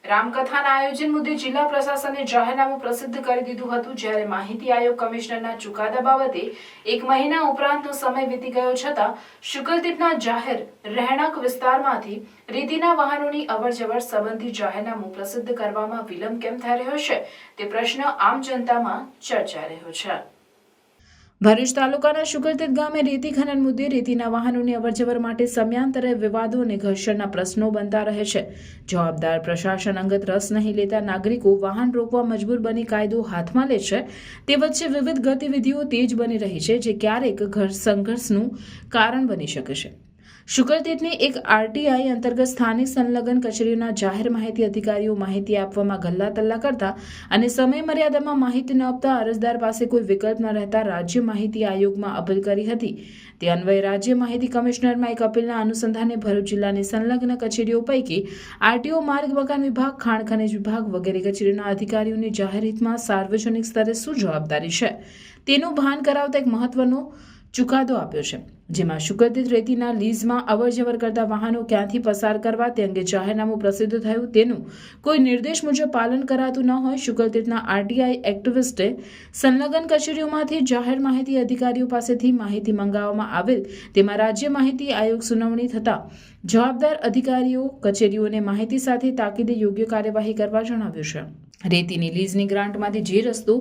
રામકથાના આયોજન મુદ્દે જિલ્લા પ્રશાસને જાહેરનામું પ્રસિદ્ધ કરી દીધું હતું, જ્યારે માહિતી આયોગ કમિશનરના ચુકાદા બાબતે 1 મહિના ઉપરાંતનો સમય વીતી ગયો છતાં શુકલતીર્થના જાહેર રહેણાંક વિસ્તારમાંથી રેતીના વાહનોની અવરજવર સંબંધી જાહેરનામું પ્રસિદ્ધ કરવામાં વિલંબ કેમ થઈ રહ્યો છે તે પ્રશ્ન આમ જનતામાં ચર્ચાઈ રહ્યો છે। ભરૂચ તાલુકાના શુકલતીર્થ ગામે રેતી ખનન મુદ્દે રેતીના વાહનોની અવરજવર માટે સમયાંતરે વિવાદો અને ઘર્ષણના પ્રશ્નો બનતા રહે છે। જવાબદાર પ્રશાસન અંગત રસ નહીં લેતા નાગરિકો વાહન રોકવા મજબૂર બની કાયદો હાથમાં લે છે। તે વચ્ચે વિવિધ ગતિવિધિઓ તેજ બની રહી છે, જે ક્યારેક સંઘર્ષનું કારણ બની શકે છે। શુકલતીર્થની એક આરટીઆઈ અંતર્ગત સ્થાનિક સંલગ્ન કચેરીઓના જાહેર માહિતી અધિકારીઓ માહિતી આપવામાં ગલ્લા તલ્લા કરતા અને સમય મર્યાદામાં માહિતી ન આપતા અરજદાર પાસે કોઈ વિકલ્પ ન રહેતા રાજ્ય માહિતી આયોગમાં અપીલ કરી હતી। તે અન્વયે રાજ્ય માહિતી કમિશનરમાં એક અપીલના અનુસંધાને ભરૂચ જિલ્લાની સંલગ્ન કચેરીઓ પૈકી આરટીઓ, માર્ગ મકાન વિભાગ, ખાણ ખનિજ વિભાગ વગેરે કચેરીઓના અધિકારીઓની જાહેર હિતમાં સાર્વજનિક સ્તરે શું જવાબદારી છે તેનું ભાન કરાવતા એક મહત્વનો ચુકાદો આપ્યો છે, જેમાં શુકલતીર્થ રેતીના લીઝમાં અવરજવર કરતા વાહનો ક્યાંથી પસાર કરવા તે અંગે જાહેરનામું પ્રસિદ્ધ થયું, તેનું કોઈ નિર્દેશ મુજબ પાલન કરાતું ન હોય। શુકલતીર્થના આરટીઆઈ એક્ટિવિસ્ટે સંલગ્ન કચેરીઓમાંથી જાહેર માહિતી અધિકારીઓ પાસેથી માહિતી મંગાવવામાં આવેલ, તેમાં રાજ્ય માહિતી આયોગ સુનાવણી થતા જવાબદાર અધિકારીઓ કચેરીઓને માહિતી સાથે તાકીદે યોગ્ય કાર્યવાહી કરવા જણાવ્યું છે। રેતીની લીઝની ગ્રાન્ટમાંથી જે રસ્તો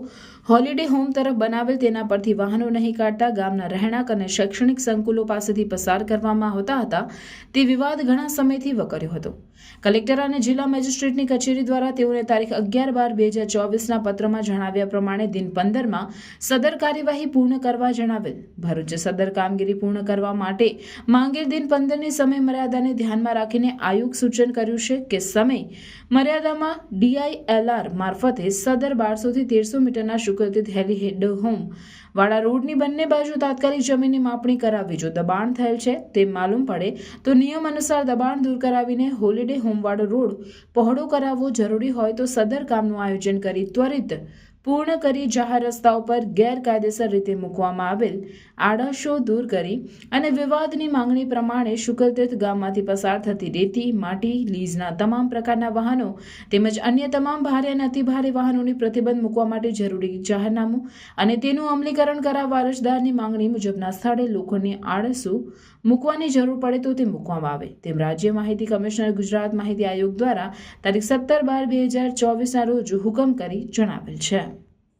હોલિડે હોમ તરફ બનાવેલ તેના પરથી વાહનો નહીં કાઢતા ગામના રહેણાંક અને શૈક્ષણિક સંકુલો પાસેથી પસાર કરવામાં આવતા હતા। તે વિવાદ ઘણા સમયથી વકર્યો હતો। કલેક્ટર અને જિલ્લા મેજિસ્ટ્રેટની કચેરી દ્વારા તેઓને તારીખ 11/12/2024ના પત્રમાં જણાવ્યા પ્રમાણે દિન 15માં સદર કાર્યવાહી પૂર્ણ કરવા જણાવેલ। ભરૂચે સદર કામગીરી પૂર્ણ કરવા માટે માંગેલ દિન 15ની સમય મર્યાદાને ધ્યાનમાં રાખીને આયોગ સૂચન કર્યું છે કે સમય મર્યાદામાં DILR મારફતે સદર 1200 થી 1300 મીટરના શુકલતીર્થ હેલીહેડ હોમ વાળા રોડની બંને બાજુ તાત્કાલિક જમીનની માપણી કરાવવી। જો દબાણ થયેલ છે તે માલુમ પડે તો નિયમ અનુસાર દબાણ દૂર કરાવીને હોલિડે હોમવાળો રોડ પહોળો કરાવવો જરૂરી હોય તો સદર કામનું આયોજન કરી ત્વરિત પૂર્ણ કરી જાહેર રસ્તાઓ પર ગેરકાયદેસર રીતે મૂકવામાં આવેલ આડાશો દૂર કરી અને વિવાદની માંગણી પ્રમાણે શુકલતીર્થ ગામમાંથી પસાર થતી રેતી, માટી, લીઝના તમામ પ્રકારના વાહનો તેમજ અન્ય તમામ ભારે અને અતિભારે વાહનોની પ્રતિબંધ મૂકવા માટે જરૂરી જાહેરનામું અને તેનું અમલીકરણ કરાવવા અરજદારની માંગણી મુજબના સ્થળે લોકોની આડસુ મૂકવાની જરૂર પડે તો તે મૂકવામાં આવે તેમ રાજ્ય માહિતી કમિશનર ગુજરાત માહિતી આયોગ દ્વારા તારીખ 17/12/2024ના રોજ હુકમ કરી જણાવેલ છે।